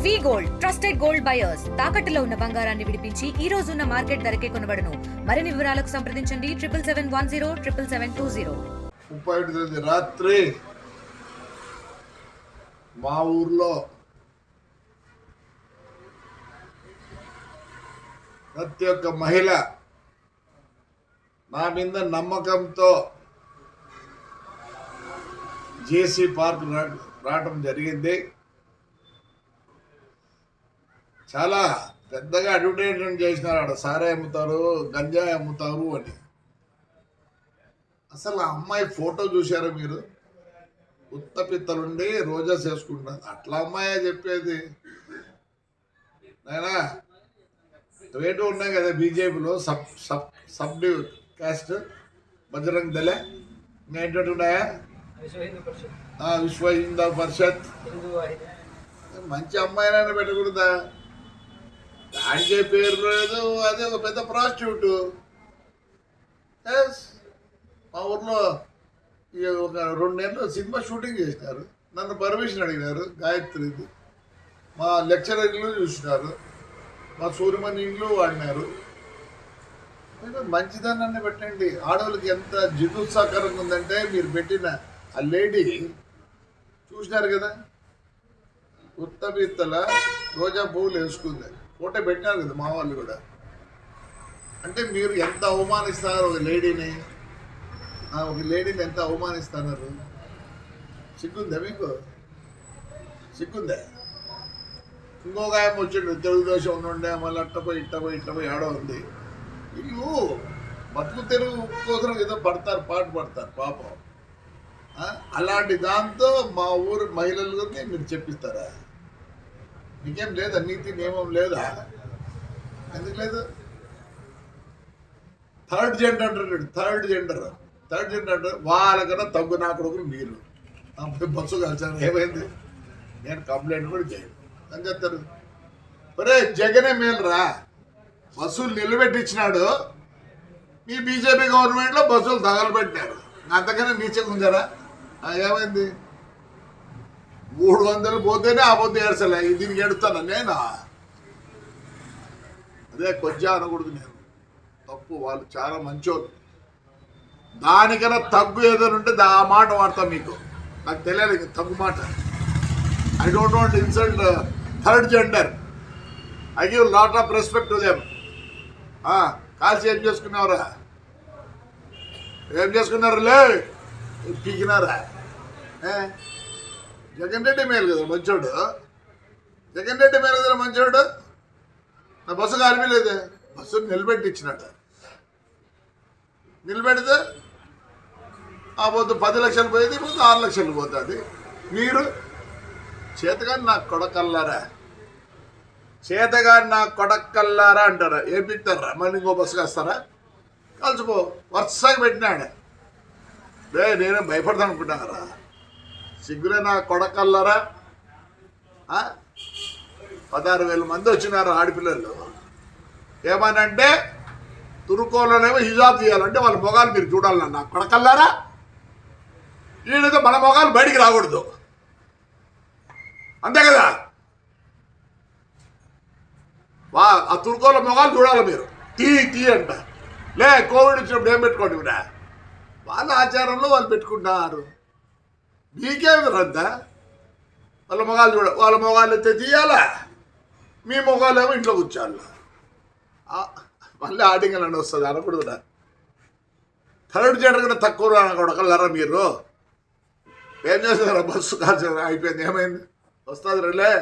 వి gold trusted gold buyers తాకట్టులో ఉన్న బంగారాన్ని విడిపించి ఈ రోజు ఉన్న మార్కెట్ ధరకే కొనబడును. మరిన్ని వివరాలకు సంప్రదించండి 7710 7710. రాత్రి మా ఊర్లో ప్రతి ఒక్క మహిళ నా మీద నమ్మకంతో జేసీ పార్క్ రావడం జరిగింది. చాలా పెద్దగా అడ్వర్టైజ్మెంట్ చేసినారు, ఆడ సారా అమ్ముతారు, గంజాయి అమ్ముతారు అని. అసలు ఆ అమ్మాయి ఫోటో చూశారా మీరు? ఉత్తపిత్తలుండి రోజా చేసుకుంటున్నారు. అట్లా అమ్మాయే చెప్పేది. నాయనా రేటు ఉన్నాయి కదా బీజేపీలో సబ్ క్యాస్ట్ బజరంగ్ దళ ఏంటంటే ఉన్నాయా? విశ్వ హిందూ పరిషత్. మంచి అమ్మాయినైనా పెట్టకూడదా? దానికే పేరు లేదు, అదే ఒక పెద్ద ప్రాస్టిట్యూట్. మా ఊర్లో ఒక 2 నెలలు సినిమా షూటింగ్ చేసినారు. నన్ను పర్మిషన్ అడిగినారు. గాయత్రిది మా లెక్చరర్ ఇల్లు చూసినారు, మా సూర్యమణి ఇల్లు వాడినారు. మంచిదాన్ని పెట్టండి. ఆడవాళ్ళకి ఎంత జిగుత్సాకరంగా ఉందంటే మీరు పెట్టిన ఆ లేడీ చూసినారు కదా, ఉత్తబిత్తల రోజా పువ్వులు వేసుకుంది. ఫోటో పెట్టినారు కదా మా వాళ్ళు కూడా. అంటే మీరు ఎంత అవమానిస్తున్నారు ఒక లేడీని ఎంత అవమానిస్తున్నారు? సిగ్గుందా మీకు? సిగ్గుందా? ఇంకొక ఆయన వచ్చిండు, తెలుగుదేశం ఉండే, మళ్ళీ ఇట్టపోయి ఆడో ఉంది. వీళ్ళు బతుకు తెరువు కోసం ఏదో పాట పడతారు పాపం. అలాంటి దాంతో మా ఊరు మహిళలకి మీరు చెప్పిస్తారా? మీకేం లేదా? నీతి నియమం లేదా? ఎందుకు లేదు? థర్డ్ జెండర్ అంటారు. థర్డ్ జెండర్ వాళ్ళకన్నా తగ్గు నా కొడుకులు మీరు. బస్సు కలిసారు, ఏమైంది? నేను కంప్లైంట్ కూడా చేయను అని చెప్తారు. ఒరే జగనే మేలురా, బస్సులు నిలబెట్టించినాడు. మీ బీజేపీ గవర్నమెంట్లో బస్సులు తగలబెట్టినారు. అంతకన్నా నీచగా ఉంచారా? ఏమైంది? 300 పోతేనే ఆ పొద్దు ఏడ్చలే, దీనికి ఎడుతాను నేను. అదే కొంచెం అనకూడదు. నేను తప్పు, వాళ్ళు చాలా మంచోళ్ళు. దానికన్నా తగ్గు ఏదైనా ఉంటే ఆ మాట వాడతాం. మీకు నాకు తెలియదు తగ్గు మాట. I don't want insult third gender. I give lot of respect to them. కాల్చి ఏం చేసుకున్నారులే? పీకినారా? జగన్ రెడ్డి మేలు కదా మంచోడు. నా బస్సు కాలిపోలేదే, బస్సు నిలబెట్టించినట్టు. నిలబెడితే ఆ పొద్దు 10 లక్షలు పోయేది, ఇప్పుడు 6 లక్షలు పోతుంది. మీరు చేతగాని నా కొడకల్లారా అంటారా? ఏం పిక్తారా? మళ్ళీ ఇంకో బస్సు కాస్తారా? కలిసిపో. వరుసగా పెట్టినాడు. నేనే భయపడతాను అనుకుంటున్నారా? సిగ్గులే నా కొడకల్లారా. 16,000 మంది వచ్చినారు ఆడపిల్లలు. ఏమనంటే తురుకోలోనేమో హిజాబ్ చేయాలంటే వాళ్ళ మొగాలు మీరు చూడాలన్నా. నా కొడకల్లారా, ఈయనతో మన మొగాలు బయటికి రాకూడదు, అంతే కదా? ఆ తుర్కోల మొగాలు చూడాలి మీరు. టీ అంట. కోవిడ్ వచ్చినప్పుడు ఏం పెట్టుకోండి మీరా? వాళ్ళ ఆచారంలో వాళ్ళు పెట్టుకుంటున్నారు. మీకేమి రద్దా? వాళ్ళ మొగాలు ఎత్తే తీయాలా, మీ మొగాలు ఏమో ఇంట్లో కూర్చోాల. మళ్ళీ ఆటింగ్ అని వస్తుంది అనకూడదురా. థర్డ్ జెండర్ కన్నా తక్కువ కొడకల్లారా మీరు? ఏం చేస్తారా? బస్సు కాల్చ అయిపోయింది. ఏమైంది? వస్తుంది రేలే.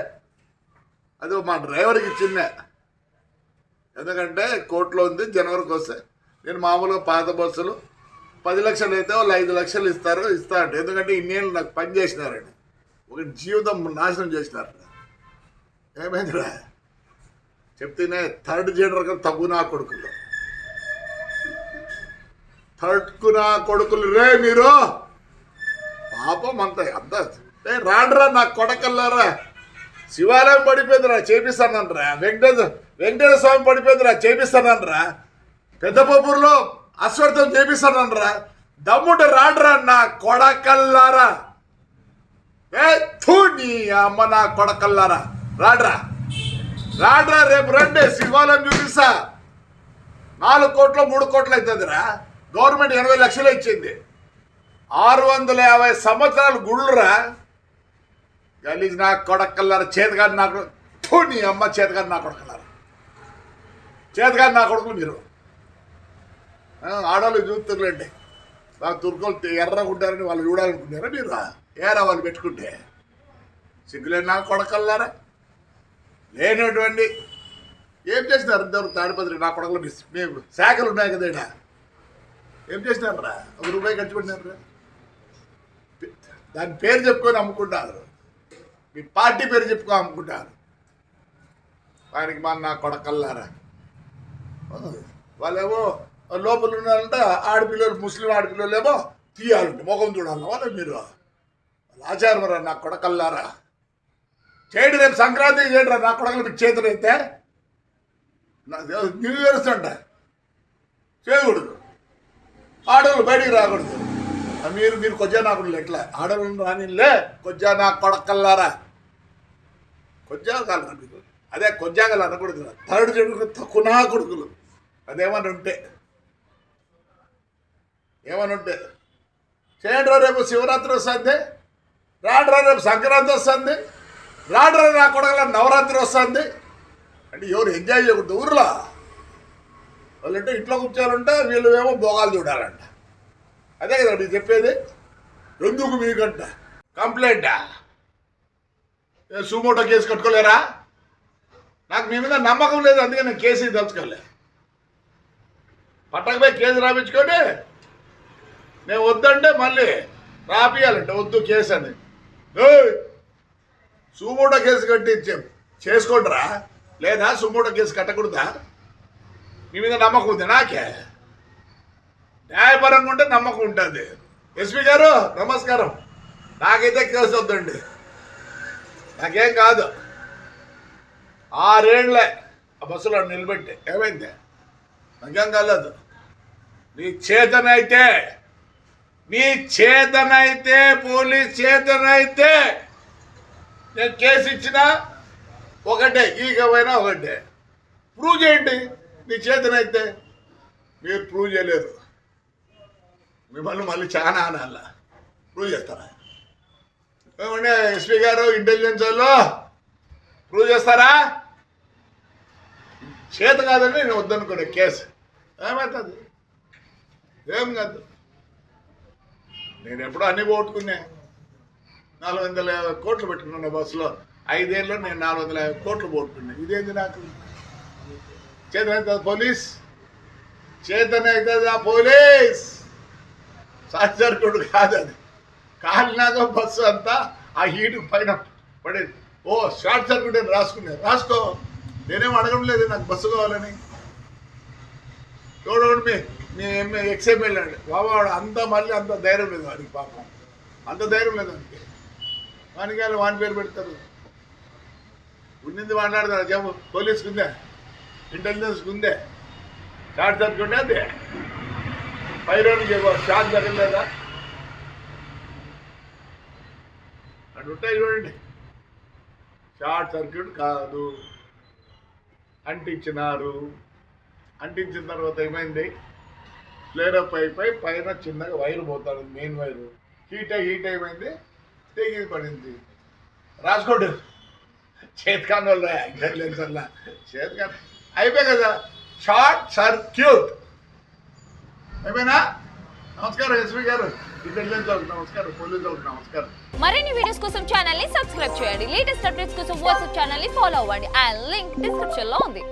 అది మా డ్రైవర్కి ఇచ్చిందే. ఎందుకంటే కోర్టులో ఉంది, జనవరికి వస్తే. నేను మామూలుగా పాత బస్సులు 10 లక్షలు అయితే వాళ్ళు 5 లక్షలు ఇస్తా అంటే. ఎందుకంటే ఇన్నేళ్ళు నాకు పని చేసినారండి, ఒక జీవితం నాశనం చేసినారు. ఏమైందిరా చెప్తేనే థర్డ్ జెండర్ కన్నా తగ్గు నా కొడుకులు రే మీరు. పాపం అంతా రాండ్రా నా కొడకల్లారా. శివాలయం పడిపోయిందిరా, చేపిస్తానంటరా. వెంకటేశ్వర స్వామి పడిపోయిందిరా, చేపిస్తానంటరా. పెద్దపూర్లో అశ్వర్థం చేపిస్తానంటరా. దమ్ముంటే రాండ్రా నా కొడకల్లారా. నీ అమ్మ నా కొడకల్లారా. రాడ్రా రాడ్రా, రేపు రండి, శివాలయం చూపిస్తా. 4 కోట్లు 3 కోట్లు అవుతుందిరా. గవర్నమెంట్ 80 లక్షలు ఇచ్చింది. 650 సంవత్సరాలు గుళ్ళురా. గలీజ్ నా కొడకల్లారా, చేతగాని నా కొడుకు, నీ అమ్మ చేతగాని నా కొడకల్లారా, చేతగాని నా కొడుకులు మీరు. ఆడవాళ్ళు చూస్తుర్లేండి, వాళ్ళు తుర్కోలు ఎర్రగా ఉంటారని వాళ్ళు చూడాలనుకుంటారా మీరు? ఏరా వాళ్ళు పెట్టుకుంటే సిగ్గులేని నా కొడకల్లారా. లేనటువంటి ఏం చేసినారు ఇద్దరు తాడిపత్రి నా కొడకలు మేము శాఖలు ఉన్నాయి కదా ఇక్కడ. ఏం చేసినారా? 1 రూపాయి ఖర్చు పెట్టినారా? దాని పేరు చెప్పుకొని అమ్ముకుంటారు, మీ పార్టీ పేరు చెప్పుకొని అమ్ముకుంటారు. ఆయనకి మా నా కొడకల్లారా. వాళ్ళేమో లోపల ఉన్నారంటే ఆడపిల్లలు, ముస్లిం ఆడపిల్లలు ఏమో తీయాలంటే ముఖం చూడాలి వాళ్ళ. మీరు ఆచారం రా నా కొడకల్లారా. చేయండి, రేపు సంక్రాంతి చేయండి రా నా కొడకలు. మీకు చేతులు అయితే న్యూ ఇయర్స్ అంట చేయకూడదు, ఆడవాళ్ళు బయటికి రాకూడదు. మీరు కొజ్జా నాకుడు ఎట్లా ఆడవాళ్ళు రానిలే, కొజ్జా నా కొడకల్లారా. కొజ్జా కాలరా మీకు, అదే కొజ్జాగలు అనకూడదు. థర్డ్ చెడు తక్కువ నా కొడుకులు. అదేమని ఉంటే చేయండి రా. రేపు శివరాత్రి వస్తుంది, రాడ్రా. రేపు సంక్రాంతి వస్తుంది, రాడ్రా. నా కొడకల నవరాత్రి వస్తుంది. అంటే ఎవరు ఎంజాయ్ చేయకూడదు ఊర్లో. వాళ్ళంటే ఇంట్లో కూర్చోాలంటే వీళ్ళు ఏమో భోగాలు చూడాలంట. అదే కదా మీరు చెప్పేది. ఎందుకు మీకంట కంప్లైంటా? Suo motu case కట్టుకోలేరా? నాకు మీ మీద నమ్మకం లేదు, అందుకే నేను కేసు దలుచుకోలే. పట్టకపోయి కేసు రాపించుకొని నేను వద్దంటే మళ్ళీ రాపియాలంటే వద్దు కేసు అని. సుమోటో కేసు కట్టి చేసుకోండిరా, లేదా సుమోటో కేసు కట్టకూడదా? మీ మీద నమ్మకం ఉంది నాకే. న్యాయపరంగా ఉంటే నమ్మకం ఉంటుంది. ఎస్పీ గారు నమస్కారం. నాకైతే కేసు వద్దండి, నాకేం కాదు. 6 ఏళ్ళే ఆ బస్సులో నిలబెట్టి ఏమైంది? నాకేం కాలేదు. నీ చేతనైతే పోలీస్ చేతనైతే నేను కేసు ఇచ్చినా ఒకటే, ఈగమైనా ఒకటే. ప్రూవ్ చేయండి నీ చేతనైతే. మీరు ప్రూవ్ చేయలేరు, మిమ్మల్ని మళ్ళీ చాలా అనాల. ప్రూవ్ చేస్తారా? ఏమంటే ఎస్పీ గారు, ఇంటెలిజెన్స్ వాళ్ళు ప్రూవ్ చేస్తారా? చేత కాదని నేను వద్దనుకునే కేసు ఏమవుతుంది? ఏం కాదు. నేను ఎప్పుడో అన్ని పోగొట్టుకున్నా. 450 కోట్లు పెట్టుకున్నా బస్సులో. 5 ఏళ్ళలో నేను 450 కోట్లు పోగొట్టుకున్నా. ఇదేంది నాకు? చేతనవుతుంది పోలీస్, చేతనవుతుందా పోలీస్? షార్ట్ సర్క్యూట్ కాదు అది. కాలినాక బస్సు అంతా ఆ హీట్ పైన పడేది. ఓ షార్ట్ సర్క్యూట్ అని రాసుకో. నేనేం అడగడం లేదు నాకు బస్సు కావాలని. చూడండి మీ ఎక్స్ఎంఎల్ అండి బాబా, వాడు అంతా మళ్ళీ అంత ధైర్యం లేదు వాడికి. పాపం అంత ధైర్యం లేదు వానికి. వానికి వాళ్ళు వాని పేరు పెడతారు. ఉన్నింది మాట్లాడతారు. చెప్పు, పోలీస్కి ఉందే, ఇంటెలిజెన్స్కి ఉందే. షార్ట్ సర్క్యూట్ అదే పైరోనికి షార్ట్ తగలేదా? అటు ఉంటాయి చూడండి. షార్ట్ సర్క్యూట్ కాదు, అంటించినారు. అంటించిన తర్వాత ఏమైంది? ఫ్లేరప్ అయిపోయి పైన చిన్నగా వైరు పోతాడు, మెయిన్ వైరు. హీట్ ఏమైంది? తెగి పడింది. రాసుకోండి. చేతికాని వల్ల ఇంటెలిజెన్స్ వల్ల చేతికాని అయిపోయి కదా. షార్ట్ సర్క్యూట్ అయిపోయినా. నమస్కారం ఎస్పీ గారు, ఇంటెలిజెన్స్ వాళ్ళకి నమస్కారం, పోలీసు వాళ్ళకి నమస్కారం. మరిన్ని వీడియోస్ కోసం ఛానల్ ని సబ్స్క్రైబ్ చేయండి. లేటెస్ట్ అప్డేట్స్ కోసం వాట్సాప్ ఛానల్ ని ఫాలో అవ్వండి. ఆ లింక్ డిస్క్రిప్షన్ లో ఉంది.